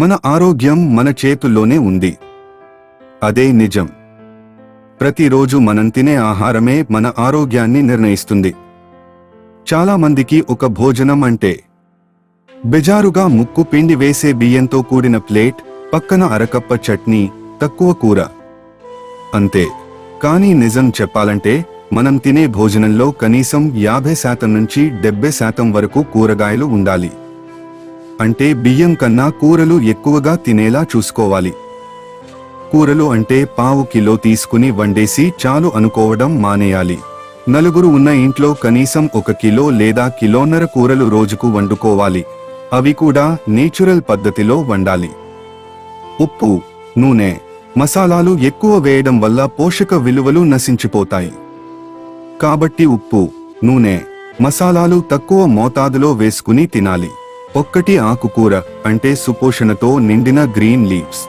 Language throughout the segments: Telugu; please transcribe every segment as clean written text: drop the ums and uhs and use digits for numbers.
మన ఆరోగ్యం మన చేతుల్లోనే ఉంది. అదే నిజం. ప్రతిరోజు మనం తినే ఆహారమే మన ఆరోగ్యాన్ని నిర్ణయిస్తుంది. చాలా మందికి ఒక భోజనం అంటే బెజారుగా ముక్కు పిండి వేసే బియ్యంతో కూడిన ప్లేట్, పక్కన అరకప్ప చట్నీ, తక్కువ కూర అంతే. కానీ నిజం చెప్పాలంటే మనం తినే భోజనంలో కనీసం 50% నుంచి 70% వరకు కూరగాయలు ఉండాలి. అంటే బియ్యం కన్నా కూరలు ఎక్కువగా తినేలా చూసుకోవాలి. కూరలు అంటే పావు కిలో తీసుకుని వండేసి చాలు అనుకోవడం మానేయాలి. నలుగురు ఉన్న ఇంట్లో కనీసం 1 కిలో లేదా కిలోన్నర కూరలు రోజుకు వండుకోవాలి. అవి కూడా నేచురల్ పద్ధతిలో వండాలి. ఉప్పు, నూనె, మసాలాలు ఎక్కువ వేయడం వల్ల పోషక విలువలు నశించిపోతాయి. కాబట్టి ఉప్పు, నూనె, మసాలాలు తక్కువ మోతాదులో వేసుకుని తినాలి. 1 ఆకుకూర అంటే సుపోషణతో నిండిన గ్రీన్ లీవ్స్.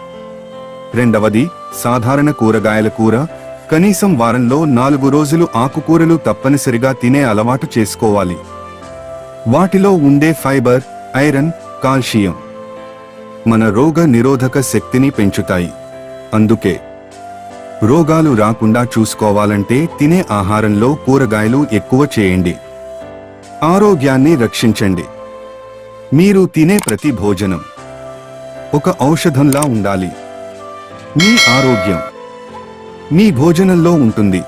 2 సాధారణ కూరగాయల కూర. కనీసం వారంలో 4 రోజులు ఆకుకూరలు తప్పనిసరిగా తినే అలవాటు చేసుకోవాలి. వాటిలో ఉండే ఫైబర్, ఐరన్, కాల్షియం మన రోగ నిరోధక శక్తిని పెంచుతాయి. అందుకే రోగాలు రాకుండా చూసుకోవాలంటే తినే ఆహారంలో కూరగాయలు ఎక్కువ చేయండి. ఆరోగ్యాన్ని రక్షించండి. మీరు తినే ప్రతి భోజనం ఒక ఔషధంలా ఉండాలి. మీ ఆరోగ్యం మీ భోజనంలో ఉంటుంది.